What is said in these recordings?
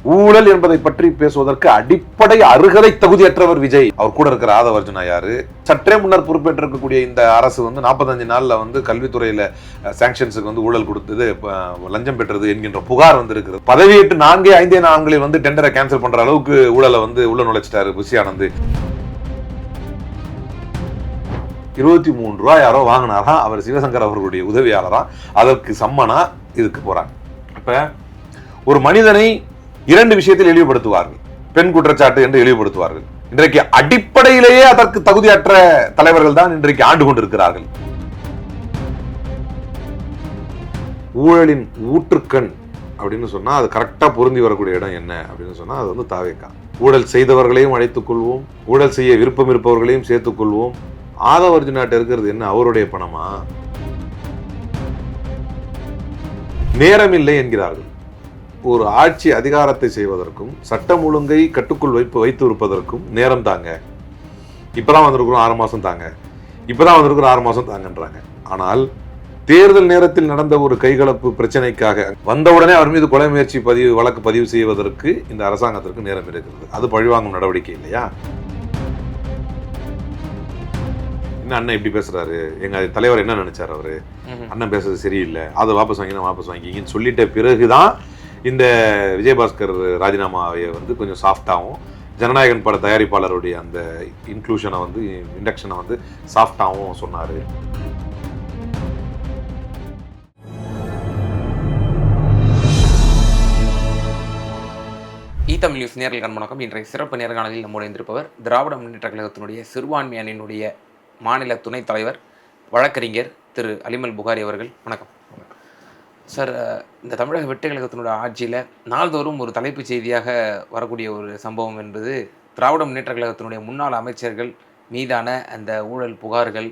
ஊழல் என்பதை பற்றி பேசுவதற்கு அடிப்படை அருகதை தகுதியற்றவர் விஜய். அவர் கூட இருக்கிற ஆதவர்ஜுனா யாரு? சற்றே முன்னர் பொறுப்பேற்றிருக்கக்கூடிய இந்த அரசு 45 நாள்ல கல்வித்துறையில சாங்ஷன்ஸுக்கு ஊழல் கொடுத்தது, லஞ்சம் பெற்றது என்கின்ற புகார் இருக்கிறது. பதவியேற்று 4-5 நாட்களில் டெண்டரை கேன்சல் பண்ற அளவுக்கு ஊழலை உள்ள நுழைச்சிட்டாரு புஷி ஆனந்த். 23 ரூபாய் யாரோ வாங்கினாரா, அவர் சிவசங்கர் அவர்களுடைய உதவியாளரா, அதற்கு சம்மனா இதுக்கு போறாங்க. இப்ப ஒரு மனிதனை 2 விஷயத்தில் இழிவுபடுத்துவார்கள். பெண் குற்றச்சாட்டு என்று இழிவுபடுத்துவார்கள். இன்றைக்கு அடிப்படையிலேயே அதற்கு தகுதியற்ற தலைவர்கள் தான் இன்றைக்கு ஆண்டு கொண்டிருக்கிறார்கள். ஊழலின் ஊற்றுக்கண் அப்படின்னு சொன்னா அது கரெக்டா பொருந்தி வரக்கூடிய இடம் என்ன அப்படின்னு சொன்னா அது தாவேகா. ஊழல் செய்தவர்களையும் அழைத்துக் கொள்வோம், ஊழல் செய்ய விருப்பம் இருப்பவர்களையும் சேர்த்துக் கொள்வோம். ஆதவர்ஜுனாட்ட இருக்கிறது என்ன? அவருடைய பணமா? நேரமில்லை என்கிறார்கள். ஒரு ஆட்சி அதிகாரத்தை செய்வதற்கும் சட்டம் ஒழுங்கை கட்டுக்குள் வைத்து இருப்பதற்கும் நேரம் தாங்க. இப்பதான் வந்திருக்கிறோம் 6 மாசம் தாங்க, இப்பதான் வந்திருக்கிறோம் 6 மாசம் தாங்கன்றாங்க. ஆனால் தேர்தல் நேரத்தில் நடந்த ஒரு கைகலப்பு பிரச்சனைக்காக வந்தவுடனே அவர் மீது கொலை முயற்சி வழக்கு பதிவு செய்வதற்கு இந்த அரசாங்கத்திற்கு நேரம் இருக்கிறது. அது பழிவாங்கும் நடவடிக்கை இல்லையா? அண்ணன் இப்படி பேசுறாரு, எங்க தலைவர் என்ன நினைச்சாரு, அவரு அண்ணன் பேசுறது சரியில்லை, அதை வாபஸ் வாங்கிங்கன்னு சொல்லிட்ட பிறகுதான் இந்த விஜயபாஸ்கர் ராஜினாமாவை கொஞ்சம் சாஃப்டாகவும், ஜனநாயகன் பட தயாரிப்பாளருடைய அந்த இன்க்ளூஷனை இண்டக்ஷனை சாஃப்டாகவும் சொன்னாரு. தமிழ் நியூஸ் நேயர்களுக்கு வணக்கம். இன்றைய சிறப்பு நேர்காணலில் நம்முடைய இருந்திருப்பவர் திராவிட முன்னேற்ற கழகத்தினுடைய சிறுபான்மை அணியினுடைய மாநில துணைத் தலைவர் வழக்கறிஞர் திரு அலிமல் புகாரி அவர்கள். வணக்கம் சார். இந்த தமிழக வெற்றி கழகத்தினுடைய ஆட்சியில் நாள்தோறும் ஒரு தலைப்புச் செய்தியாக வரக்கூடிய ஒரு சம்பவம் என்பது திராவிட முன்னேற்ற கழகத்தினுடைய முன்னாள் அமைச்சர்கள் மீதான அந்த ஊழல் புகார்கள்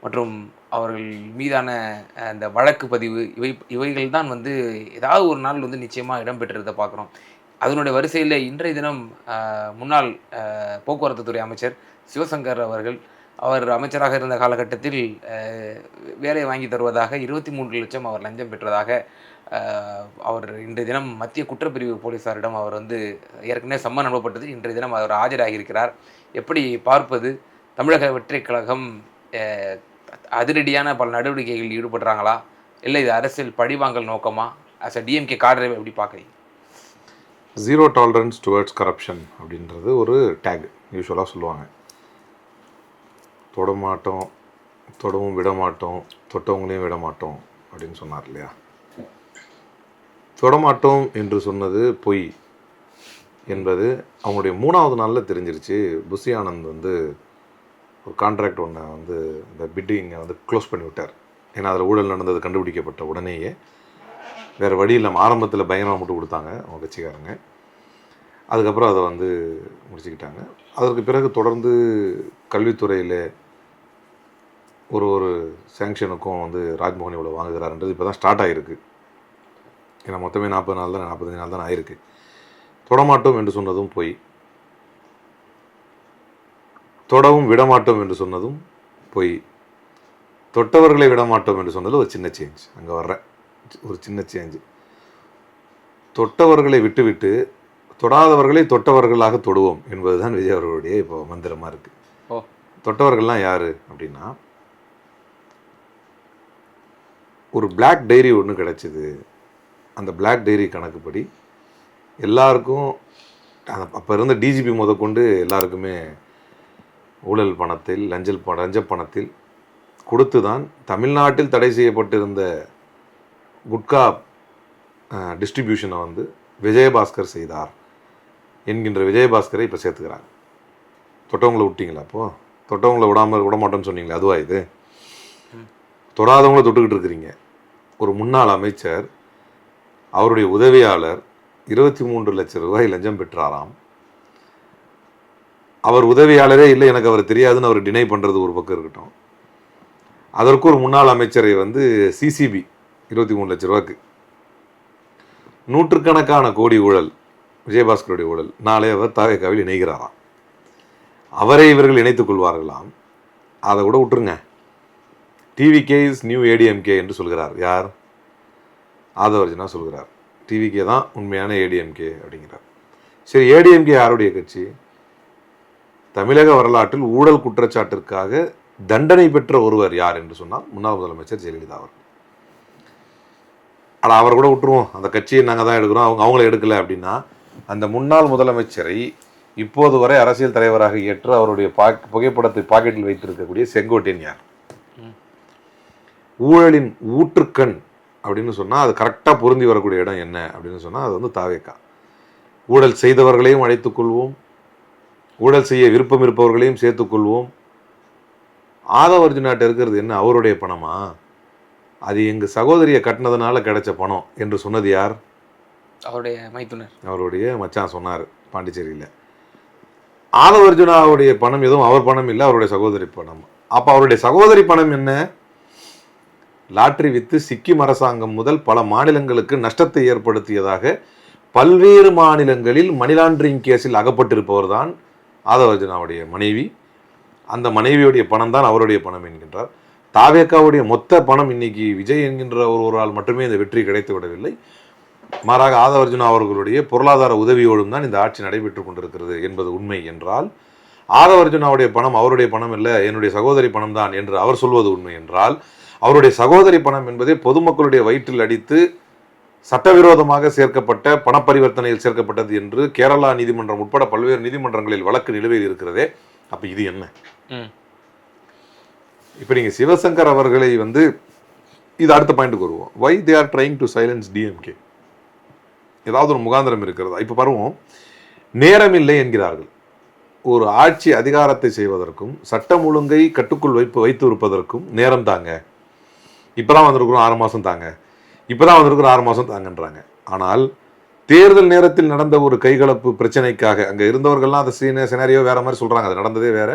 மற்றும் அவர்கள் மீதான அந்த வழக்கு பதிவு இவைகள் தான் ஏதாவது ஒரு நாள் நிச்சயமாக இடம்பெற்றிருந்த பார்க்குறோம். அதனுடைய வரிசையில் இன்றைய தினம் முன்னாள் போக்குவரத்து துறை அமைச்சர் சிவசங்கர் அவர்கள், அவர் அமைச்சராக இருந்த காலகட்டத்தில் வேலை வாங்கி தருவதாக 23 லட்சம் அவர் லஞ்சம் பெற்றதாக அவர் இன்றைய தினம் மத்திய குற்றப்பிரிவு போலீஸாரிடம் அவர் ஏற்கனவே சம்மன் அனுப்பப்பட்டது. இன்றைய தினம் அவர் ஆஜராகியிருக்கிறார். எப்படி பார்ப்பது? தமிழக வெற்றி கழகம் அதிரடியான பல நடவடிக்கைகளில் ஈடுபடுறாங்களா, இல்லை இது அரசியல் பழிவாங்கல் நோக்கமா? அஸ் அ டிஎம்கே காரரை எப்படி பார்க்குறீங்க? ஜீரோ டாலரன்ஸ் டுவர்ட்ஸ் கரப்ஷன் அப்படின்றது ஒரு டேக் யூஸ்வலாக சொல்லுவாங்க. தொடமாட்டோம், தொடவும் விடமாட்டோம், தொட்டவங்களையும் விடமாட்டோம் அப்படின்னு சொன்னார் இல்லையா? தொடமாட்டோம் என்று சொன்னது பொய் என்பது அவங்களுடைய 3வது நாளில் தெரிஞ்சிருச்சு. புஷி ஆனந்த் ஒரு கான்ட்ராக்ட் ஒன்றை இந்த பிட்டிங்கை க்ளோஸ் பண்ணி விட்டார். ஏன்னா அதில் ஊழல் நடந்தது கண்டுபிடிக்கப்பட்ட உடனேயே வேறு வழி இல்லாமல் ஆரம்பத்தில் பயங்கரமாக மட்டும் கொடுத்தாங்க அவங்க கட்சிக்காரங்க. அதுக்கப்புறம் அதை முடிச்சுக்கிட்டாங்க. அதற்கு பிறகு தொடர்ந்து கல்வித்துறையில் ஒரு சேங்ஷனுக்கும் ராஜ்மோகன் இவ்வளோ வாங்குகிறாருன்றது இப்போ தான் ஸ்டார்ட் ஆகிருக்கு. ஏன்னா மொத்தமே 45 நாள் தான் ஆயிருக்கு. தொடமாட்டோம் என்று சொன்னதும் போய், தொடவும் விடமாட்டோம் என்று சொன்னதும் போய், தொட்டவர்களை விடமாட்டோம் என்று சொன்னது ஒரு சின்ன சேஞ்ச். அங்கே வர்ற ஒரு சின்ன சேஞ்சு. தொட்டவர்களை விட்டுவிட்டு தொடாதவர்களை தொட்டவர்களாக தொடுவோம் என்பதுதான் விஜய் அவர்களுடைய இப்போ மந்திரமாக இருக்குது. தொட்டவர்கள்லாம் யார் அப்படின்னா, ஒரு பிளாக் டைரி ஒன்று கிடச்சிது. அந்த பிளாக் டைரி கணக்குப்படி எல்லாருக்கும் அப்போ இருந்த டிஜிபி முதற்கொண்டு எல்லாருக்குமே ஊழல் பணத்தில் லஞ்ச பணத்தில் கொடுத்து தான் தமிழ்நாட்டில் தடை செய்யப்பட்டிருந்த குட்கா டிஸ்ட்ரிபியூஷனை விஜயபாஸ்கர் செய்தார் என்கின்ற விஜயபாஸ்கரை இப்போ சேர்த்துக்கிறாங்க. தொட்டவங்களை விட்டீங்களா? அப்போது தொட்டவங்களை விடமாட்டோன்னு சொன்னீங்களே, அதுவா இது? தொடாதவங்களை தொட்டுக்கிட்டு இருக்கிறீங்க. ஒரு முன்னாள் அமைச்சர், அவருடைய உதவியாளர் 23 லட்சம் ரூபாய் லஞ்சம் பெற்றாராம். அவர் உதவியாளரே இல்லை, எனக்கு அவர் தெரியாதுன்னு அவர் டினை பண்ணுறது ஒரு பக்கம் இருக்கட்டும். அதற்கு ஒரு முன்னாள் அமைச்சரை சிசிபி 23 லட்சம் ரூபாய்க்கு நூற்றுக்கணக்கான கோடி ஊழல், விஜயபாஸ்கருடைய ஊழல், நாளே அவர் தாவேகாவில் இணைகிறாராம். அவரை இவர்கள் இணைத்துக் கொள்வார்களாம். அதை கூட விட்டுருங்க. டிவிகே இஸ் நியூ ஏடிஎம்கே என்று சொல்கிறார். யார்? ஆதவர்ஜுனா சொல்கிறார். டிவிகே தான் உண்மையான ஏடிஎம்கே அப்படிங்கிறார். சரி, ஏடிஎம்கே யாருடைய கட்சி? தமிழக வரலாற்றில் ஊழல் குற்றச்சாட்டிற்காக தண்டனை பெற்ற ஒருவர் யார் என்று சொன்னால் முன்னாள் முதலமைச்சர் ஜெயலலிதா அவர். ஆனால் அவர் கூட விட்டுருவோம், அந்த கட்சியை நாங்கள் தான் எடுக்கிறோம், அவங்கள எடுக்கலை அப்படின்னா, அந்த முன்னாள் முதலமைச்சரை இப்போது வரை அரசியல் தலைவராக ஏற்று அவருடைய புகைப்படத்தை பாக்கெட்டில் வைத்திருக்கக்கூடிய செங்கோட்டையன் யார்? ஊழலின் ஊற்றுக்கண் அப்படின்னு சொன்னால் அது கரெக்டாக பொருந்தி வரக்கூடிய இடம் என்ன அப்படின்னு சொன்னால் அது வந்து தாவேகா. ஊழல் செய்தவர்களையும் அழைத்துக் கொள்வோம், ஊழல் செய்ய விருப்பம் இருப்பவர்களையும் சேர்த்துக்கொள்வோம். ஆதவ அர்ஜுனாட்ட இருக்கிறது என்ன, அவருடைய பணமா? அது எங்கள் சகோதரியை கட்டினதுனால கிடைச்ச பணம் என்று சொன்னது யார்? அவருடைய மைத்துனர், அவருடைய மச்சான் சொன்னார் பாண்டிச்சேரியில். ஆதவ அர்ஜுனாவுடைய பணம் எதுவும் அவர் பணம் இல்லை, அவருடைய சகோதரி பணம். அப்போ அவருடைய சகோதரி பணம் என்ன? லாட்டரி வித்து சிக்கிம் அரசாங்கம் முதல் பல மாநிலங்களுக்கு நஷ்டத்தை ஏற்படுத்தியதாக பல்வேறு மாநிலங்களில் மணி லாண்டரிங் கேஸில் அகப்பட்டிருப்பவர் தான் ஆதவ அர்ஜுனாவுடைய மனைவி. அந்த மனைவியுடைய பணம் தான் அவருடைய பணம் என்கின்றார். தாவேக்காவுடைய மொத்த பணம் இன்னைக்கு விஜய் என்கின்ற ஒருவரால் மட்டுமே இந்த வெற்றி கிடைத்து விடவில்லை. மாறாக ஆதவ அர்ஜுனா அவர்களுடைய பொருளாதார உதவியோடும் தான் இந்த ஆட்சி நடைபெற்று கொண்டிருக்கிறது என்பது உண்மை என்றால், ஆதவ அர்ஜுனாவுடைய பணம் அவருடைய பணம் இல்லை, என்னுடைய சகோதரி பணம் தான் என்று அவர் சொல்வது உண்மை என்றால், அவருடைய சகோதரி பணம் என்பதே பொதுமக்களுடைய வயிற்றில் அடித்து சட்டவிரோதமாக சேர்க்கப்பட்ட பணப்பரிவர்த்தனையில் சேர்க்கப்பட்டது என்று கேரளா நீதிமன்றம் உட்பட பல்வேறு நீதிமன்றங்களில் வழக்கு நிலுவையில் இருக்கிறதே. அப்ப இது என்ன? இப்ப நீங்க சிவசங்கர் அவர்களை வந்து இது அடுத்த பாயிண்ட்டுக்கு வருவோம். Why they are trying to silence DMK? ஏதாவது ஒரு முகாந்திரம் இருக்கிறதா? இப்ப பாருவோம், நேரம் இல்லை என்கிறார்கள். ஒரு ஆட்சி அதிகாரத்தை செய்வதற்கும் சட்டம் ஒழுங்கை கட்டுக்குள் வைத்து இருப்பதற்கும் நேரம் தாங்க. இப்பதான் வந்திருக்கிறோம் 6 மாசம் தாங்க, இப்பதான் வந்திருக்கிறோம் 6 மாசம் தாங்கன்றாங்க. ஆனால் தேர்தல் நேரத்தில் நடந்த ஒரு கைகலப்பு பிரச்சனைக்காக அங்க இருந்தவர்கள்லாம் அந்த சினாரியோ வேற மாதிரி சொல்றாங்க, அது நடந்ததே வேற.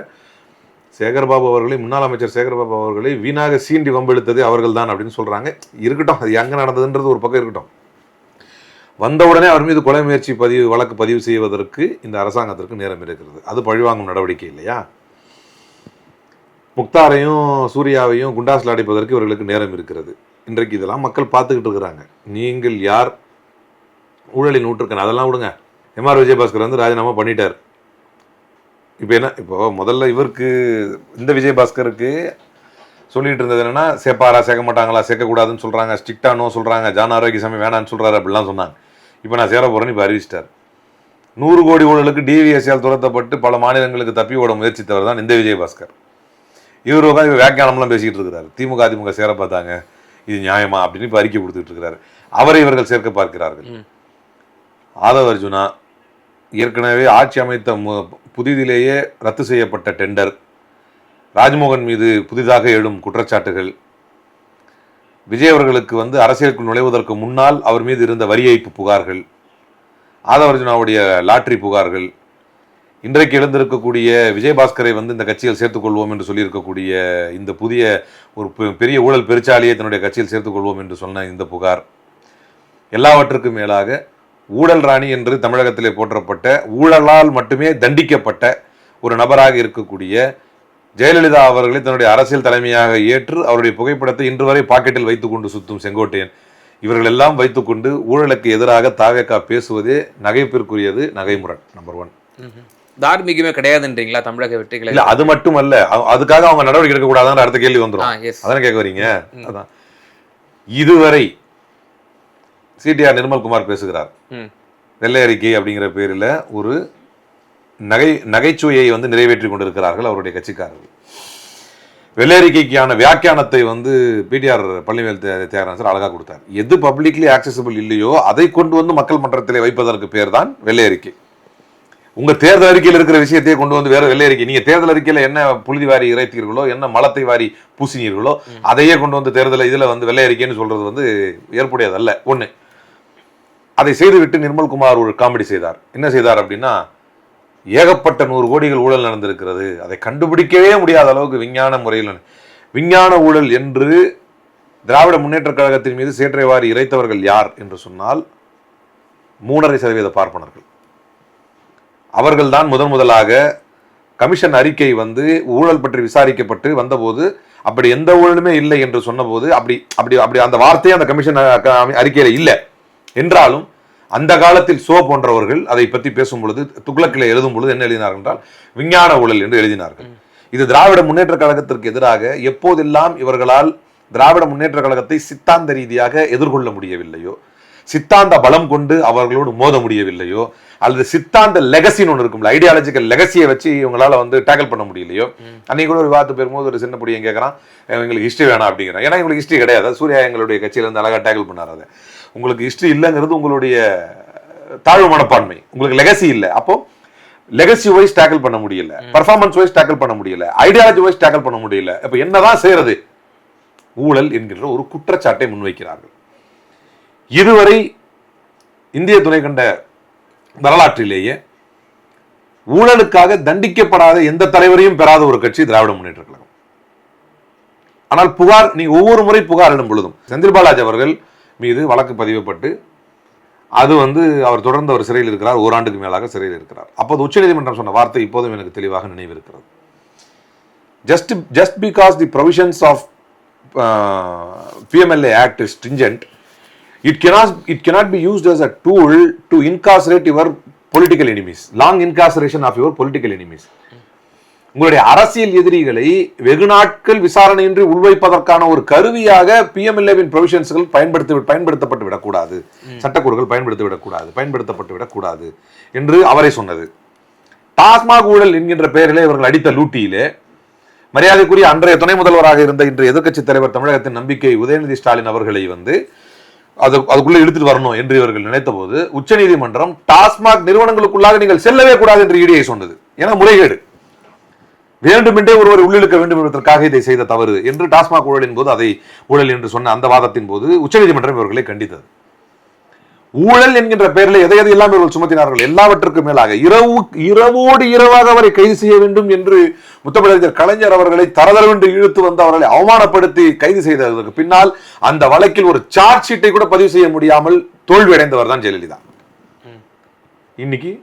சேகர்பாபு அவர்களை, முன்னாள் அமைச்சர் சேகர்பாபு அவர்களை வீணாக சீண்டி வம்பெடுத்தது அவர்கள் தான் அப்படின்னு சொல்றாங்க. இருக்கட்டும், அது எங்க நடந்ததுன்றது ஒரு பக்கம் இருக்கட்டும். வந்தவுடனே அவர் மீது கொலை முயற்சி வழக்கு பதிவு செய்வதற்கு இந்த அரசாங்கத்திற்கு நேரம் இருக்கிறது. அது பழிவாங்கும் நடவடிக்கை இல்லையா? முக்தாரையும் சூர்யாவையும் குண்டாஸ்ல அடைப்பதற்கு இவர்களுக்கு நேரம் இருக்கிறது. இன்றைக்கு இதெல்லாம் மக்கள் பார்த்துக்கிட்டு இருக்கிறாங்க. நீங்கள் யார்? ஊழலின் நூற்றுக்கண் அதெல்லாம் விடுங்க. எம்ஆர் விஜயபாஸ்கர் வந்து ராஜினாமா பண்ணிட்டார். இப்போ என்ன, இப்போ முதல்ல இவருக்கு இந்த விஜயபாஸ்கருக்கு சொல்லிட்டு இருந்தது என்னன்னா, சேர்ப்பாரா சேர்க்க மாட்டாங்களா, சேர்க்கக்கூடாதுன்னு சொல்றாங்க, ஸ்ட்ரிக்டானோ சொல்றாங்க, ஜான் ஆரோக்கியசாமி வேணான்னு சொல்றாரு அப்படிலாம் சொன்னாங்க. இப்போ நான் சேர போறேன்னு இப்போ அறிவிச்சிட்டார். 100 கோடி ஊழலுக்கு டிவிஎஸ்ஆல் துரத்தப்பட்டு பல மாநிலங்களுக்கு தப்பி ஓட முயற்சித்தவர் தான் இந்த விஜயபாஸ்கர். இவர் உட்காந்து வியாக்கியானம்லாம் பேசிக்கிட்டு இருக்கிறாரு. திமுக அதிமுக சேர பார்த்தாங்க, இது நியாயமா அப்படின்னு இப்போ அறிக்கை கொடுத்துட்டு இருக்கிறாரு. அவரை இவர்கள் சேர்க்க பார்க்கிறார்கள். ஆதவ அர்ஜுனா ஏற்கனவே ஆட்சி அமைத்த புதிதிலேயே ரத்து செய்யப்பட்ட டெண்டர், ராஜ்மோகன் மீது புதிதாக எழும் குற்றச்சாட்டுகள், விஜய் அவர்களுக்கு வந்து அரசியலுக்கு நுழைவதற்கு முன்னால் அவர் மீது இருந்த வரி ஏய்ப்பு புகார்கள், ஆதவ அர்ஜுனாவுடைய லாட்டரி புகார்கள், இன்றைக்கு எழுந்திருக்கக்கூடிய விஜயபாஸ்கரை வந்து இந்த கட்சியில் சேர்த்துக்கொள்வோம் என்று சொல்லியிருக்கக்கூடிய இந்த புதிய ஒரு பெரிய ஊழல் பெருச்சாலியை தன்னுடைய கட்சியில் சேர்த்துக்கொள்வோம் என்று சொன்ன இந்த புகார், எல்லாவற்றுக்கும் மேலாக ஊழல் ராணி என்று தமிழகத்திலே போற்றப்பட்ட, ஊழலால் மட்டுமே தண்டிக்கப்பட்ட ஒரு நபராக இருக்கக்கூடிய ஜெயலலிதா அவர்களை தன்னுடைய அரசியல் தலைமையாக ஏற்று அவருடைய புகைப்படத்தை இன்று வரை பாக்கெட்டில் வைத்துக்கொண்டு சுத்தும் செங்கோட்டையன், இவர்கள் எல்லாம் வைத்துக்கொண்டு ஊழலுக்கு எதிராக தாவேகா பேசுவதே நகைப்பிற்குரியது, நகைமுரண். நம்பர் 1. தார்மீகமே கிடையாதுன்றீங்களா தமிழக வெற்றிகளை? இல்ல, அது மட்டும் அல்ல, அதுக்காக அவங்க நடவடிக்கை எடுக்க கூடாதுன்ற அடுத்த கேள்வி வந்துடும். அதான கேட்க வரீங்க? அதான் இதுவரை சிடிஆர் நிர்மல்குமார் பேசுகிறார். வெள்ளை அறிக்கை அப்படிங்கிற பேரில் ஒரு நகைச்சுவையை வந்து நிறைவேற்றி கொண்டிருக்கிறார்கள் அவருடைய கட்சிக்காரர்கள். வெள்ளை அறிக்கைக்கான வியாக்கியானத்தை வந்து பிடிஆர் பழனிவேல் தியாகராஜன் சார் அழகா கொடுத்தார். எது பப்ளிக்லி ஆக்சசிபிள் இல்லையோ அதை கொண்டு வந்து மக்கள் மன்றத்திலே வைப்பதற்கு பேர் தான் வெள்ளை அறிக்கை. உங்க தேர்தல் அறிக்கையில் இருக்கிற விஷயத்தையே கொண்டு வந்து வேற வெள்ளை அறிக்கை, நீங்க தேர்தல் அறிக்கையில என்ன புழுதி வாரி இறைத்தீர்களோ, என்ன மலத்தை வாரி பூசினீர்களோ அதையே கொண்டு வந்து தேர்தல் இதுல வந்து வெள்ளை அறிக்கைன்னு சொல்றது வந்து ஏற்புடையதல்ல. ஒண்ணு, அதை செய்துவிட்டு நிர்மல்குமார் ஒரு காமெடி செய்தார். என்ன செய்தார் அப்படின்னா, ஏகப்பட்ட 100 கோடிகள் ஊழல் நடந்திருக்கிறது, அதை கண்டுபிடிக்கவே முடியாத அளவுக்கு விஞ்ஞான ஊழல் என்று திராவிட முன்னேற்ற கழகத்தின் மீது சேற்றை வாரி இறைத்தவர்கள் யார் என்று சொன்னால் 3.5% பார்ப்பனர்கள். அவர்கள் தான் முதலாக கமிஷன் அறிக்கை வந்து ஊழல் பற்றி விசாரிக்கப்பட்டு வந்தபோது அப்படி எந்த ஊழலுமே இல்லை என்று சொன்னபோது அப்படி அப்படி அப்படி அந்த வார்த்தையே அந்த கமிஷன் அறிக்கையில இல்லை என்றாலும் அந்த காலத்தில் சோ போன்றவர்கள் அதை பற்றி பேசும் பொழுது துக்ளக்கில் எழுதும் பொழுது என்ன எழுதினார்கள் என்றால் விஞ்ஞான ஊழல் என்று எழுதினார்கள். இது திராவிட முன்னேற்ற கழகத்திற்கு எதிராக எப்போதெல்லாம் இவர்களால் திராவிட முன்னேற்ற கழகத்தை சித்தாந்த ரீதியாக எதிர்கொள்ள முடியவில்லையோ, சித்தாந்த பலம் கொண்டு அவர்களோடு மோத முடியவில்லையோ, அல்லது சித்தாந்த லெகசின்னு ஒன்று இருக்கும்ல, ஐடியாலஜிக்கல் லெகசியை வச்சு இவங்களால வந்து டேக்கிள் பண்ண முடியலையோ, அன்னைக்கு கூட ஒரு விவாதத்து பெறும்போது ஒரு சின்ன பொடியன் கேட்கறான், எங்களுக்கு ஹிஸ்ட்ரி வேணாம் அப்படிங்கிறான். ஏன்னா இவங்களுக்கு ஹிஸ்ட்ரி கிடையாது. சூர்யா எங்களுடைய கட்சியில இருந்து அழகா டேக்கிள் பண்ணார். அதை உங்களுக்கு ஹிஸ்ட்ரி இல்லைங்கிறது உங்களுடைய தாழ்வு மனப்பான்மை, உங்களுக்கு லெகசி இல்லை. அப்போ லெகசி வைஸ் டேக்கிள் பண்ண முடியல, பர்ஃபார்மன்ஸ் வைஸ் டேக்கிள் பண்ண முடியல, ஐடியாலஜி வைஸ் டேக்கிள் பண்ண முடியல. இப்ப என்னதான் செய்யறது? ஊழல் என்கின்ற ஒரு குற்றச்சாட்டை முன்வைக்கிறார்கள். இதுவரை இந்திய துணைக்கண்ட வரலாற்றிலேயே ஊழலுக்காக தண்டிக்கப்படாத எந்த தலைவரையும் பெறாத ஒரு கட்சி திராவிட முன்னேற்ற கழகம். ஆனால் புகார், நீங்க ஒவ்வொரு முறை புகாரிடும் பொழுதும் செந்தில் பாலாஜி அவர்கள் மீது வழக்கு பதிவுப்பட்டு அது வந்து அவர் தொடர்ந்து அவர் சிறையில் இருக்கிறார், ஓராண்டுக்கு மேலாக சிறையில் இருக்கிறார். அப்போது உச்சநீதிமன்றம் சொன்ன வார்த்தை இப்போதும் எனக்கு தெளிவாக நினைவு இருக்கிறது. just because the provisions of PMLA Act is stringent, it cannot be used as a tool to incarcerate your political enemies, long incarceration of your political enemies. உங்களுடைய அரசியல் எதிரிகளை வெகு நாட்கள் விசாரணையின்றி உள்வைப்பதற்கான ஒரு கருவியாக பிஎம்எல்ஏவின் ப்ரொவிஷன்ஸ்கள் பயன்படுத்தப்பட்டு விடக்கூடாது, சட்டக்கூறுகள் பயன்படுத்தப்பட்டு விடக்கூடாது என்று அவரை சொன்னது. டாஸ்மாக் ஊழல் என்கின்ற பெயரிலே இவர்கள் அடித்த லூட்டியிலே மரியாதைக்குரிய அன்றைய துணை முதல்வராக இருந்த இன்று எதிர்க்கட்சி தலைவர் தமிழகத்தின் நம்பிக்கை உதயநிதி ஸ்டாலின் அவர்களை வந்து அதுக்குள்ள இழுத்துட்டு வரணும் என்று இவர்கள் நினைத்த போது உச்சநீதிமன்றம் டாஸ்மாக் நிறுவனங்களுக்குள்ளாக நீங்கள் செல்லவே கூடாது என்று இடியை சொன்னது. ஏன்னா முறைகேடு, வேண்டுமென்றே ஒருவர் உள்ளிழுக்க வேண்டும் என்பதற்காக இதை செய்த தவறு என்று டாஸ்மாக் ஊழலின் போது அதை ஊழல் என்று சொன்ன அந்த வாதத்தின் போது உச்சநீதிமன்றம் இவர்களை கண்டித்தது. ஊழல் என்கின்ற பெயரில் எதையெல்லாம் இவர்கள் சுமத்தினார்கள், எல்லாவற்றுக்கும் மேலாக இரவோடு இரவாக அவரை கைது செய்ய வேண்டும் என்று முத்தமிழறிஞர் கலைஞர் அவர்களை தரதரவென்று இழுத்து வந்து அவர்களை அவமானப்படுத்தி கைது செய்ததற்கு பின்னால் அந்த வழக்கில் ஒரு சார்ஜ் ஷீட்டை கூட பதிவு செய்ய முடியாமல் தோல்வி அடைந்தவர் தான் ஜெயலலிதா. இன்னைக்கு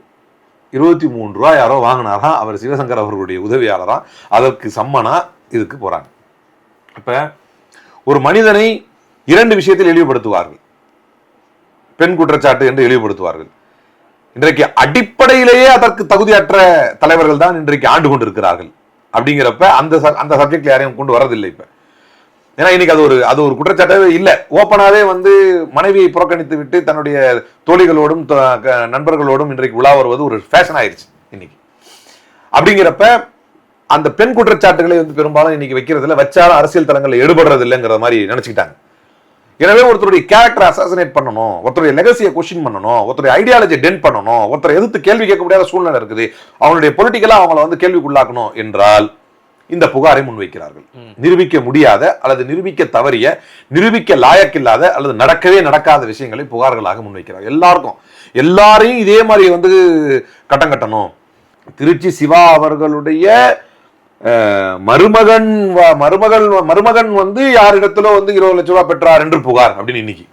23 ரூபாய் யாரோ வாங்கினாரா, அவர் சிவசங்கர் அவர்களுடைய உதவியாளரா, அதற்கு சம்மனா இதுக்கு போறாங்க. இப்ப ஒரு மனிதனை 2 விஷயத்தில் இழிவுபடுத்துவார்கள், பெண் குற்றச்சாட்டு என்று இழிவுபடுத்துவார்கள். இன்றைக்கு அடிப்படையிலேயே அதற்கு தகுதியற்ற தலைவர்கள் தான் இன்றைக்கு ஆண்டு கொண்டிருக்கிறார்கள். அப்படிங்கிறப்ப அந்த சப்ஜெக்ட்ல யாரையும் கொண்டு வரதில்லை. இப்ப ஏன்னா இன்னைக்கு அது ஒரு குற்றச்சாட்டாவே இல்லை. ஓப்பனாவே வந்து மனைவியை புறக்கணித்து விட்டு தன்னுடைய தோழிகளோடும் நண்பர்களோடும் இன்றைக்கு உலா வருவது ஒரு ஃபேஷன் ஆயிடுச்சு இன்னைக்கு. அப்படிங்கிறப்ப அந்த பெண் குற்றச்சாட்டுகளை வந்து பெரும்பாலும் இன்னைக்கு வைக்கிறதுல வச்சாலும் அரசியல் தளங்களில் எடுபடுறது இல்லைங்கிற மாதிரி நினைச்சுக்கிட்டாங்க. எனவே ஒருத்தருடைய கேரக்டர் அசாசினேட் பண்ணணும், ஒருத்தருடைய லெகசியை கொஸ்டின் பண்ணணும், ஒருத்தருடைய ஐடியாலஜி டென்ட் பண்ணணும், ஒருத்தரை எதிர்த்து கேள்வி கேட்க முடியாத சூழ்நிலை இருக்குது, அவனுடைய பொலிட்டிக்கலா அவங்களை வந்து கேள்விக்குள்ளாக்கணும் என்றால் இந்த புகாரை முன்வைக்கிறார்கள். நிரூபிக்க முடியாத அல்லது நிரூபிக்க தவறிய, நிரூபிக்க லாயக்கில்லாத அல்லது நடக்கவே நடக்காத விஷயங்களை புகார்களாக முன்வைக்கிறார்கள். எல்லாரையும் இதே மாதிரி வந்து கட்டம் கட்டணும். திருச்சி சிவா அவர்களுடைய மருமகன் வந்து யாரிடத்துல வந்து 20 லட்சம் ரூபாய் பெற்றார் என்று புகார் அப்படின்னு இன்னைக்கு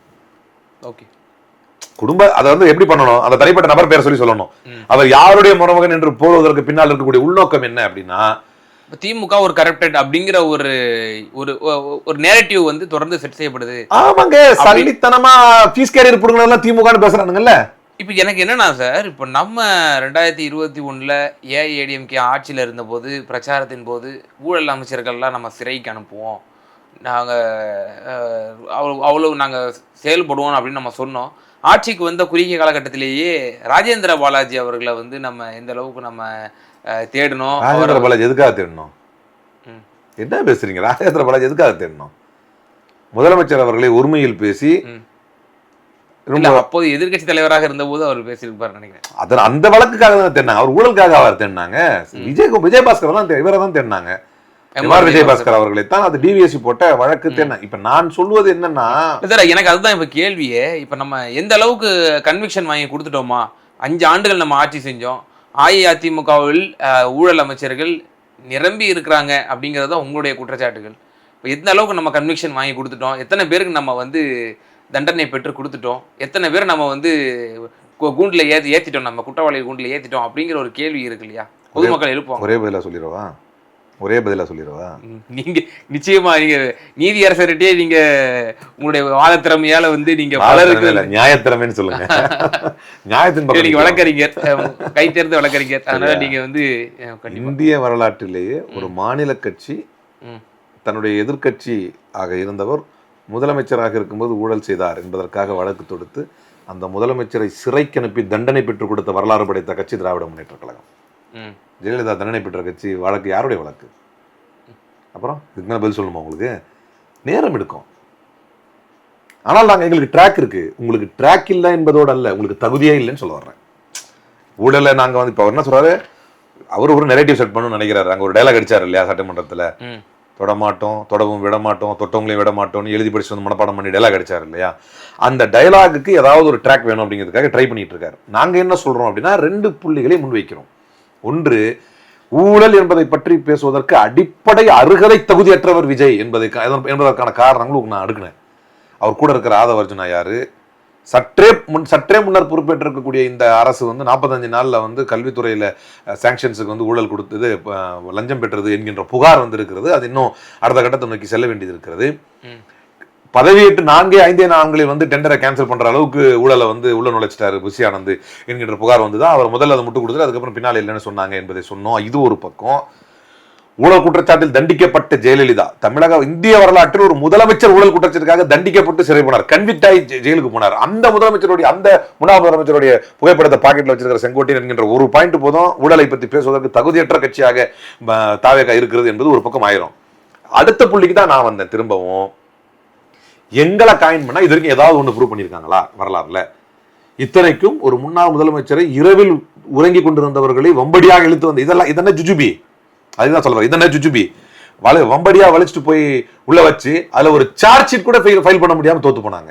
குடும்ப அதை வந்து எப்படி பண்ணணும், அந்த தனிப்பட்ட நபர் பேரை சொல்லணும். அவர் யாருடைய மருமகன் என்று போடுவதற்கு பின்னால் இருக்கக்கூடிய உள்நோக்கம் என்ன அப்படின்னா, திமுக ஒரு கரப்டட் அப்படிங்கிற ஒரு நேரட்டிவ் வந்து தொடர்ந்து செட் செய்யப்படுது. ஆமாங்க, சல்லித்தனமா ஃபீஸ் கேரியர் புடுங்கலாம் திமுகன்னு பேசுறானுங்கல்ல. இப்போ எனக்கு என்னன்னா சார், இப்போ நம்ம 2021 ஏஐஏடிஎம்கே ஆட்சியில் இருந்தபோது பிரச்சாரத்தின் போது ஊழல் அமைச்சர்கள்லாம் நம்ம சிறைக்கு அனுப்புவோம், நாங்கள் அவ்வளோ நாங்கள் செயல்படுவோம் அப்படின்னு நம்ம சொன்னோம். ஆட்சிக்கு வந்த குறுகிய காலகட்டத்திலேயே ராஜேந்திர பாலாஜி அவர்களை வந்து நம்ம எந்த அளவுக்கு நம்ம தேடணும். ராஜேந்திர பாலாஜி எதுக்காக தேடணும்? என்ன பேசுறீங்க? ராஜேந்திர பாலாஜி எதுக்காக தேடணும்? முதலமைச்சர் அவர்களை உரிமையில் பேசி அப்போது எதிர்கட்சி தலைவராக இருந்த போது அவர் பேசியிருப்பார் நினைக்கிறேன். அந்த வழக்குக்காக தான் தேடினாங்க, அவர் ஊழலுக்காக அவர் தேடினாங்க. விஜயபாஸ்கர் தான் இவரை தான் தேடினாங்க, விஜயபாஸ்கர் அவர்களை தான். அது டிவிஎஸ்சி போட்ட வழக்கு தேடினாங்க. இப்ப நான் சொல்வது என்னன்னா சார், எனக்கு அதுதான் இப்ப கேள்வியே. இப்ப நம்ம எந்த அளவுக்கு கன்விக்ஷன் வாங்கி கொடுத்துட்டோமா? 5 ஆண்டுகள் நம்ம ஆட்சி செஞ்சோம், அஇஅதிமுகவில் ஊழல் அமைச்சர்கள் நிரம்பி இருக்கிறாங்க அப்படிங்கிறது தான் உங்களுடைய குற்றச்சாட்டுகள். இப்போ எந்த அளவுக்கு நம்ம கன்விக்ஷன் வாங்கி கொடுத்துட்டோம், எத்தனை பேருக்கு நம்ம வந்து தண்டனை பெற்று கொடுத்துட்டோம், எத்தனை பேர் நம்ம வந்து கூண்டில் ஏற்றிட்டோம், நம்ம குற்றவாளிகள் கூண்டில் ஏற்றிட்டோம் அப்படிங்கிற ஒரு கேள்வி இருக்கு இல்லையா, பொதுமக்கள் எழுப்புவாங்க. ஒரே பதிலாக சொல்லிடுவா, ஒரே பதிலா சொல்லிடுவா? நீங்க நிச்சயமா நீங்க நீதியரசர்கிட்டயே நீங்க உங்களுடைய வாதத்திறமையால வந்து நீங்க பலருக்கு நியாயத்திறமைன்னு சொல்லுங்க. நியாயத்தின் பக்கம் நீங்க வழக்கறிஞர், கை தேர்ந்த வழக்கறிஞர், அதனால நீங்க வந்து இந்திய வரலாற்றிலேயே ஒரு மாநில கட்சி தன்னுடைய எதிர்கட்சி ஆக இருந்தவர் முதலமைச்சராக இருக்கும்போது ஊழல் செய்தார் என்பதற்காக வழக்கு தொடுத்து அந்த முதலமைச்சரை சிறைக்கு அனுப்பி தண்டனை பெற்றுக் கொடுத்த வரலாறு படைத்த கட்சி திராவிட முன்னேற்ற கழகம். ஜெயலலிதா தண்டனை பெற்ற கட்சி. வழக்கு யாருடைய வழக்கு? அப்புறம் இதுக்கு மேலே பதில் சொல்லணுமா? உங்களுக்கு நேரம் எடுக்கும். ஆனால் நாங்கள் எங்களுக்கு ட்ராக் இருக்கு. உங்களுக்கு ட்ராக் இல்லை என்பதோடு அல்ல, உங்களுக்கு தகுதியே இல்லைன்னு சொல்ல வர்றேன். ஊழலை நாங்கள் வந்து இப்போ என்ன சொல்றாரு, அவர் ஒரு நெரேட்டிவ் செட் பண்ணணும்னு நினைக்கிறாரு. அங்கே ஒரு டைலாக் அடிச்சார் இல்லையா சட்டமன்றத்தில், தொடமாட்டோம், தொடவும் விட மாட்டோம், தொட்டவங்களையும் விட மாட்டோம்னு எழுதி படிச்சு வந்து மனப்பாடம் பண்ணி டைலாக் அடிச்சார் இல்லையா? அந்த டைலாகுக்கு ஏதாவது ஒரு ட்ராக் வேணும் அப்படிங்கிறதுக்காக ட்ரை பண்ணிட்டு இருக்காரு. நாங்கள் என்ன சொல்றோம் அப்படின்னா 2 புள்ளிகளை முன்வைக்கிறோம். ஒன்று, ஊழல் என்பதை பற்றி பேசுவதற்கு அடிப்படை அருகதை தகுதியற்றவர் விஜய் என்பதற்கான காரணங்களும் நான் அடுக்கினேன். அவர் கூட இருக்கிற ஆதவ அர்ஜுனா யாரு? சற்றே முன்னர் பொறுப்பேற்றிருக்கக்கூடிய இந்த அரசு வந்து 45 நாள்ல வந்து கல்வித்துறையில சாங்ஷன்ஸுக்கு வந்து ஊழல் கொடுத்தது, லஞ்சம் பெற்றது என்கின்ற புகார் வந்து இருக்கிறது. அது இன்னும் அடுத்த கட்டத்தை நோக்கி செல்ல வேண்டியது இருக்கிறது. பதவியேற்று 4-5 நாட்களில் வந்து டெண்டரை கேன்சல் பண்ற அளவுக்கு ஊழலை வந்து உள்ள நுழைச்சிட்டாரு புசி ஆனந்த் என்கின்ற புகார் வந்து தான் அவர் முதல்ல அதை முட்டு கொடுத்துட்டு அதுக்கப்புறம் பின்னால் இல்லைன்னு சொன்னாங்க என்பதை சொன்னோம். இது ஒரு பக்கம். ஊழல் குற்றச்சாட்டில் தண்டிக்கப்பட்ட ஜெயலலிதா தமிழக இந்திய வரலாற்றில் ஒரு முதலமைச்சர் ஊழல் குற்றச்சாட்டுக்காக தண்டிக்கப்பட்டு சிறை போனார், கன்விக்ட் ஆகி ஜெயிலுக்கு போனார். அந்த முதலமைச்சருடைய, அந்த முன்னாள் முதலமைச்சருடைய புகைப்படத்தை பாக்கெட்ல வச்சிருக்கிற செங்கோட்டையன் என்கின்ற ஒரு பாயிண்ட் போதும் ஊழலை பற்றி பேசுவதற்கு தகுதியற்ற கட்சியாக தாவேகா இருக்கிறது என்பது ஒரு பக்கம் ஆயிரும். அடுத்த புள்ளிக்கு தான் நான் வந்தேன். திரும்பவும் எங்களை காயின் பண்ணா இது வரைக்கும் ஏதாவது ஒன்று ப்ரூவ் பண்ணியிருக்காங்களா வரலாறுல? இத்தனைக்கும் ஒரு முன்னாள் முதலமைச்சரை இரவில் உறங்கி கொண்டிருந்தவர்களை வம்படியாக இழுத்து வந்து இதென்ன ஜுஜுபி, அதுதான் சொல்றேன், இதென்ன ஜுஜுபி வம்படியா வலிச்சுட்டு போய் உள்ள வச்சு அதுல ஒரு சார்ஜ் ஷீட் கூட ஃபைல் பண்ண முடியாம தோத்து போனாங்க.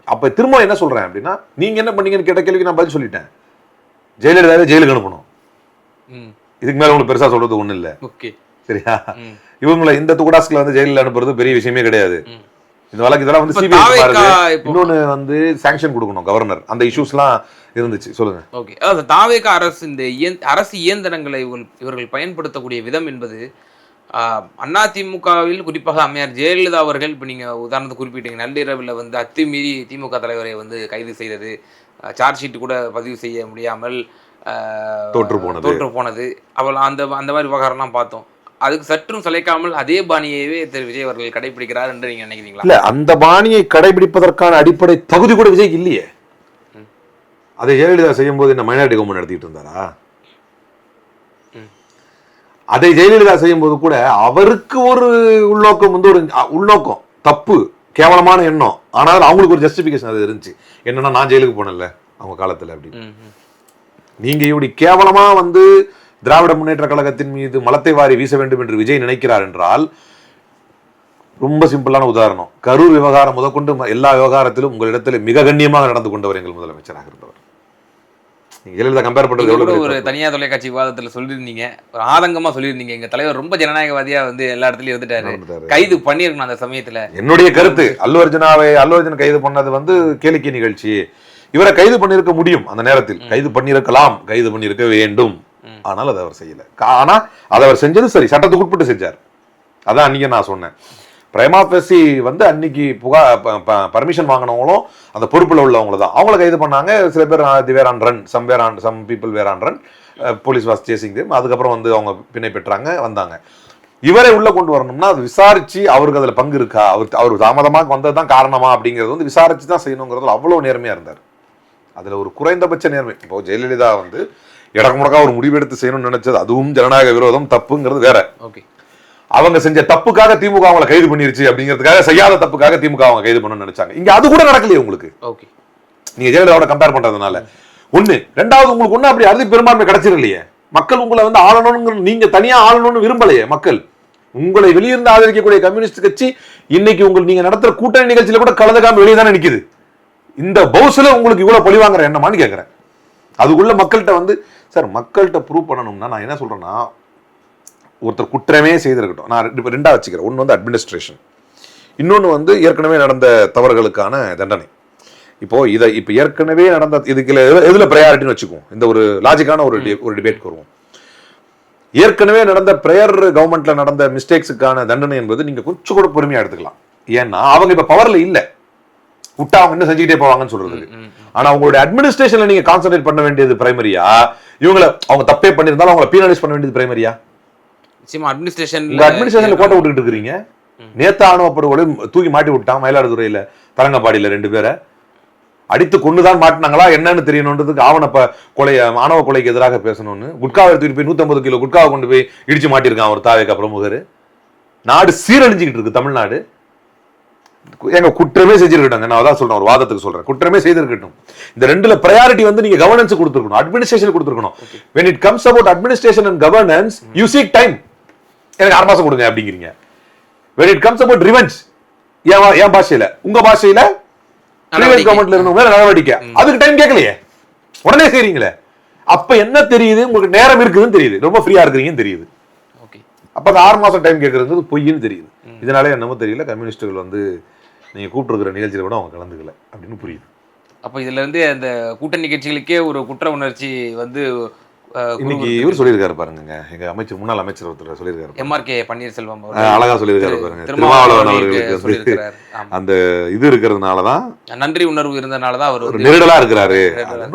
அப்ப திரும்ப என்ன சொல்றேன் அப்படின்னா, நீங்க என்ன பண்ணீங்கன்னு கேட்ட கேள்விக்கு நான் பதில் சொல்லிட்டேன். ஜெயலலிதாவே ஜெயிலுக்கு அனுப்பணும். இதுக்கு மேல உங்களுக்கு பெருசா சொல்றது ஒண்ணு இல்ல. சரியா? இவங்களை இந்த துகுடாஸ்ல வந்து ஜெயிலில் அனுப்புறது பெரிய விஷயமே கிடையாது. இந்த வழக்கு இதெல்லாம் வந்து சிபிஐ இன்னொன்னு வந்து சாங்ஷன் கொடுக்கணும் கவர்னர். அந்த இஷ்யூஸ்லாம் இருந்துச்சு. சொல்லுங்க. ஓகே, அதாவது தாவேகா அரசு இந்த அரசு இயந்திரங்களை இவர்கள் பயன்படுத்தக்கூடிய விதம் என்பது அதிமுகவில் குறிப்பாக அம்மையார் ஜெயலலிதா அவர்கள், இப்போ நீங்க உதாரணத்துக்கு குறிப்பிட்டீங்க, நள்ளிரவில் வந்து அத்துமீறி திமுக தலைவரை வந்து கைது செய்தது, சார்ஜ் ஷீட் கூட பதிவு செய்ய முடியாமல் தோற்று போனது, அவள் அந்த மாதிரி விவகாரம்லாம் பார்த்தோம். அதுக்கு சற்றும் சளைக்காமல் அதே பாணியவே திரு விஜய் அவர்கள் கடைபிடிக்கிறார் என்று நீங்க நினைக்கிறீங்களா? இல்ல, அந்த பாணியை கடைபிடிப்பதற்கான அடிப்படை தகுதி கூட விஜய்க்கு இல்லையே. அதை ஜெயலலிதா செய்யும் போது இந்த மைனாரிட்டி கவர்மெண்ட் நடத்திட்டு இருந்தாரா? அதை ஜெயலலிதா செய்யும் போது கூட அவருக்கு ஒரு உள்நோக்கம் வந்து ஒரு உள்நோக்கம், தப்பு, கேவலமான எண்ணம். ஆனால் அவங்களுக்கு ஒரு ஜஸ்டிபிகேஷன் அது இருந்துச்சு. என்னன்னா, நான் ஜெயிலுக்கு போனேன்ல அவங்க காலத்துல அப்படின்னு. நீங்க இப்படி கேவலமா வந்து திராவிட முன்னேற்ற கழகத்தின் மீது மலத்தை வாரி வீச வேண்டும் என்று விஜய் நினைக்கிறார் என்றால், ரொம்ப சிம்பிளான உதாரணம், கரூர் விவகாரம் முதற்கொண்டு எல்லா விவகாரத்திலும் உங்களிடத்தில் மிக கண்ணியமாக நடந்து கொண்டவர் எங்கள் முதலமைச்சராக இருந்தவர். ஜெயலலிதா கம்பேர் பண்றது எவ்வளவு ஒரு தனியார் தொலைக்காட்சி விவாதத்தில் சொல்லியிருந்தீங்க, ஒரு ஆதங்கமா சொல்லியிருந்தீங்க, எங்க தலைவர் ரொம்ப ஜனநாயகவாதியா வந்து எல்லா இடத்துலயும் இருந்துட்டாரு, கைது பண்ணிருக்கணும் அந்த சமயத்துல. என்னுடைய கருத்து, அல்லு அர்ஜுன் கைது பண்ணது வந்து கேளிக்கை நிகழ்ச்சி. இவரை கைது பண்ணிருக்க முடியும், அந்த நேரத்தில் கைது பண்ணிருக்கலாம், கைது பண்ணிருக்க வேண்டும். ஆனால் அதை அவர் செய்யல. ஆனா அதை அவர் செஞ்சது சரி, சட்டத்துக்கு உட்பட்டு செஞ்சார். அதான் அன்னைக்கு நான் சொன்னேன். பிரைமா ஃபேசி வந்து அன்னைக்கு பர்மிஷன் வாங்கினவங்களும் அந்த பொறுப்புல உள்ளவங்கள தான். அவங்கள கைது பண்ணாங்க. சில பேர் were on run, some people were on run, police was chasing them. அதுக்கப்புறம் வந்து அவங்க பின்னை பெற்றாங்க, வந்தாங்க. இவரை உள்ள கொண்டு வரணும்னா அது விசாரிச்சு அவருக்கு அதுல பங்கு இருக்கா, அவர் தாமதமாக வந்ததுதான் காரணமா அப்படிங்கிறது வந்து விசாரிச்சு தான் செய்யணுங்கிறதுல அவ்வளவு நேர்மையா இருந்தார். அதுல ஒரு குறைந்தபட்ச நேர்மை. இப்போ ஜெயலலிதா வந்து இடக்கு முடக்கா ஒரு முடிவெடுத்து செய்யணும்னு நினைச்சது, அதுவும் ஜனநாயக விரோதம், தப்புங்கிறது வேற. அவங்க செஞ்ச தப்புக்காக திமுக அவங்களை கைது பண்ணிருச்சு அப்படிங்கிறதுக்காக, செய்யாத தப்புக்காக திமுக அவங்க கைது பண்ணணும்னு நினைச்சாங்க. இங்க அது கூட நடக்கலையே உங்களுக்கு. நீங்க ஜெயலலிதாவோட கம்பேர் பண்றதுனால ஒண்ணு. ரெண்டாவது, உங்களுக்கு ஒண்ணு அப்படி அறுதி பெரும்பான்மை கிடைச்சிடலையே. மக்கள் உங்களை வந்து ஆளணும்னு, நீங்க தனியா ஆளணும்னு விரும்பலையே மக்கள். உங்களை வெளியிருந்து ஆதரிக்கக்கூடிய கம்யூனிஸ்ட் கட்சி இன்னைக்கு நீங்க நடத்துற கூட்டணி நிகழ்ச்சியில கூட கலந்துக்காம வெளியே தானே நிக்குது. இந்த பவுஸ்ல உங்களுக்கு இவ்வளவு பழி வாங்குற என்னமான்னு கேட்கிறேன். அதுக்குள்ள மக்கள்கிட்ட வந்து, சார் மக்கள்கிட்ட ப்ரூவ் பண்ணணும்னா நான் என்ன சொல்றேன்னா, ஒருத்தர் குற்றமே செய்திருக்கட்டும், நான் ரெண்டா வச்சுக்கிறேன். ஒன்று வந்து அட்மினிஸ்ட்ரேஷன், இன்னொன்று வந்து ஏற்கனவே நடந்த தவறுகளுக்கான தண்டனை. இப்போ ஏற்கனவே நடந்த இதுக்கு எதுல ப்ரையாரிட்டின்னு வச்சுக்குவோம். இந்த ஒரு லாஜிக்கான ஒரு டிபேட் வருவோம். ஏற்கனவே நடந்த பிரேயர் கவர்மெண்ட்ல நடந்த மிஸ்டேக்ஸுக்கான தண்டனை என்பது நீங்க கொஞ்சம் கூட பொறுமையா எடுத்துக்கலாம். ஏன்னா அவங்க இப்ப பவர்ல இல்ல, விட்டா அவங்க என்ன செஞ்சுக்கிட்டே போவாங்கன்னு சொல்றதுக்கு. ஆனா அவங்களுடைய அட்மினிஸ்ட்ரேஷன்ல நீங்க கான்சென்ட்ரேட் பண்ண வேண்டியது பிரைமரியா, இவங்களை அவங்க தப்பே பண்ணிருந்தாலும் அவங்களை பீனலைஸ் பண்ண வேண்டியது பிரைமரியா? அட்மினிஸ்ட்ரேஷன்ல கோட்டை விட்டுட்டு இருக்கீங்க. நேத்து ஆணவ படுகொலை தூக்கி மாட்டி விட்டான் மயிலாடுதுறையில, தரங்கம்பாடியில 2 பேரை அடித்து கொண்டுதான் மாட்டினாங்களா என்னன்னு தெரியணுன்றதுக்கு ஆணவ கொலைக்கு எதிராக பேசணும்னு குட்காவை தூக்கி போய் 150 கிலோ குட்காவை கொண்டு போய் இடிச்சு மாட்டிருக்கான் ஒரு தாவேக பிரமுகர். நாடு சீரழிஞ்சுக்கிட்டு இருக்கு தமிழ்நாடு. எங்க குற்றமே செஞ்சிருக்கட்டும், நான் அதான் சொல்றேன், ஒரு வாதத்துக்கு சொல்றேன், குற்றமே செய்திருக்கட்டும். இந்த 2ல பிரையாரிட்டி வந்து நீங்க கவர்னன்ஸ் கொடுத்துருக்கணும், அட்மினிஸ்ட்ரேஷன் கொடுத்துருக்கணும். when it comes about administration and governance you seek time. எனக்கு 6 மாசம் கொடுங்க அப்படிங்கிறீங்க. when it comes about revenge, என் பாஷையில உங்க பாஷையில கவர்மெண்ட்ல இருந்தவங்க நடவடிக்கை, அதுக்கு டைம் கேட்கலையே, உடனே செய்றீங்களே. அப்ப என்ன தெரியுது? உங்களுக்கு நேரம் இருக்குதுன்னு தெரியுது, ரொம்ப ஃப்ரீயா இருக்கிறீங்கன்னு தெரியுது. அப்ப அந்த 6 மாசம் டைம் கேட்கறது பொய்ன்னு தெரியுது. இதனால என்னமோ தெரியல, கம்யூனிஸ்டுகள் வந்து நீங்க கூப்பிட்டுருக்கிற நிகழ்ச்சியில கூட அவங்க கலந்துக்கல அப்படின்னு புரியுது. அப்ப இதுல இருந்து அந்த கூட்டணி நிகழ்ச்சிகளுக்கே ஒரு குற்ற உணர்ச்சி வந்து இன்னைக்கு இவர் சொல்லியிருக்காரு பாருங்க, எங்க முன்னாள் அமைச்சர் ஒருத்தர் சொல்லியிருக்காரு, MRK பன்னீர்செல்வம் அழகா சொல்லியிருக்காரு பாருங்க. திருமாவளவன் அவர்களுக்கு அந்த இது இருக்கிறதுனாலதான், நன்றி உணர்வு இருந்ததுனாலதான் அவர் ஒரு நெருடலா இருக்கிறாரு.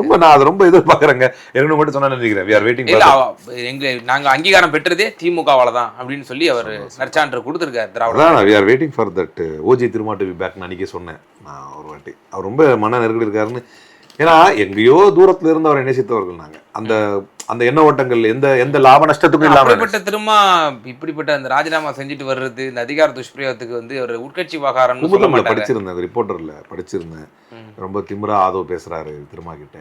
ரொம்ப நான் அதை ரொம்ப எதிர்பார்க்கறேங்க. எனக்கு மட்டும் சொன்னா நினைக்கிறேன், we are waiting for that. நாங்க அங்கீகாரம் பெற்றதே திமுகவால தான் அப்படின்னு சொல்லி அவர் நற்சான்று கொடுத்திருக்காரு திராவிட. we are waiting for that OG Thiruma to be back. நான் அன்னைக்கே சொன்னேன், நான் ஒரு வாட்டி அவர் ரொம்ப மன நெருக்கடி இருக்காருன்னு. ஏன்னா எங்கேயோ தூரத்துல இருந்து அவரை நேசித்தவர்கள் நாங்க. அந்த எண்ண ஓட்டங்கள் எந்த லாப நஷ்டத்துக்கும் இல்லாம திரும்ப இப்படிப்பட்ட அந்த ராஜினாமா செஞ்சுட்டு வர்றது, இந்த அதிகார துஷ்பிரயோகத்துக்கு வந்து ஒரு உட்கட்சி விவகாரம் படிச்சிருந்தேன், ரிப்போர்ட்டர்ல படிச்சிருந்தேன். ரொம்ப திமிரா ஆதவ பேசுறாரு திருமா கிட்ட,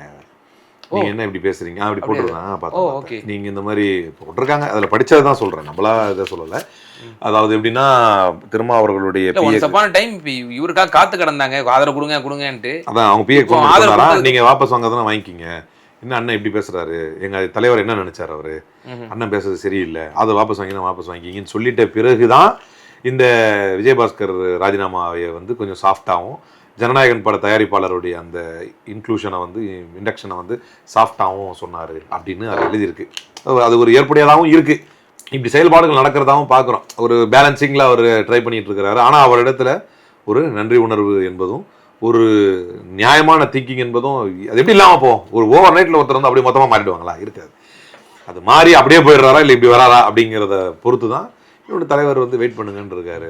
நீங்க என்ன இப்படி பேசுறீங்க அப்படி போட்டுருக்காங்க. நீங்க இந்த மாதிரி போட்டிருக்காங்க, அதுல படிச்சதான் சொல்றேன், நம்மளா இதை சொல்லல. அதாவது எப்படின்னா திருமா அவர்களுடைய இவருக்காக காத்து கிடந்தாங்க, ஆதரவு கொடுங்கன்ட்டு. அதான் அவங்க பிஏ நீங்க வாபஸ் வாங்கதான் வாங்கிக்கிங்க. என்ன அண்ணன் இப்படி பேசுறாரு, எங்க தலைவர் என்ன நினைச்சாரு அவரு, அண்ணன் பேசுறது சரியில்லை, அதை வாபஸ் வாங்கிக்கிங்கன்னு சொல்லிட்ட பிறகுதான் இந்த விஜயபாஸ்கர் ராஜினாமாவை வந்து கொஞ்சம் சாஃப்டாகவும், ஜனநாயகன் பட தயாரிப்பாளருடைய அந்த இன்க்ளூஷனை வந்து இண்டக்ஷனை வந்து சாஃப்டாகவும் சொன்னார் அப்படின்னு அது எழுதியிருக்கு. அது ஒரு ஏற்புடையதாகவும் இருக்கு. இப்படி செயல்பாடுகள் நடக்கிறதாகவும் பார்க்குறோம். ஒரு பேலன்சிங்கில் அவர் ட்ரை பண்ணிட்டு இருக்கிறாரு. ஆனால் அவரிடத்துல ஒரு நன்றி உணர்வு என்பதும் ஒரு நியாயமான திங்கிங் என்பதும் அது எப்படி இல்லாமல் போகும். ஒரு ஓவர் நைட்டில் ஒருத்தர் வந்து அப்படியே மொத்தமாக மாறிடுவாங்களா? இருக்காது. அது மாறி அப்படியே போயிடுறாரா இல்லை இப்படி வராரா அப்படிங்கிறத பொறுத்து தான் இவருடைய தலைவர் வந்து வெயிட் பண்ணுங்கன்னு இருக்காரு.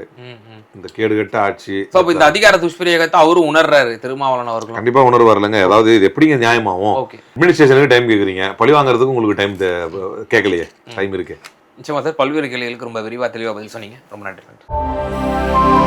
இந்த கேடுகட்ட ஆட்சி, இந்த அதிகார துஷ்பிரயோகத்தை அவரும் உணர்றாரு, திருமாவளவன் அவர்கள் கண்டிப்பா உணர்வார் இல்லைங்க. அதாவது இது எப்படிங்க நியாயமாகும்? அட்மினிஸ்ட்ரேஷனுக்கு டைம் கேட்குறீங்க, பழி வாங்குறதுக்கு உங்களுக்கு டைம் கேட்கலையே, டைம் இருக்கு. நிச்சயமா சார், பல்வேறு கேள்விகளுக்கு ரொம்ப விரிவாக தெளிவாக பதில் சொன்னீங்க. ரொம்ப நன்றி.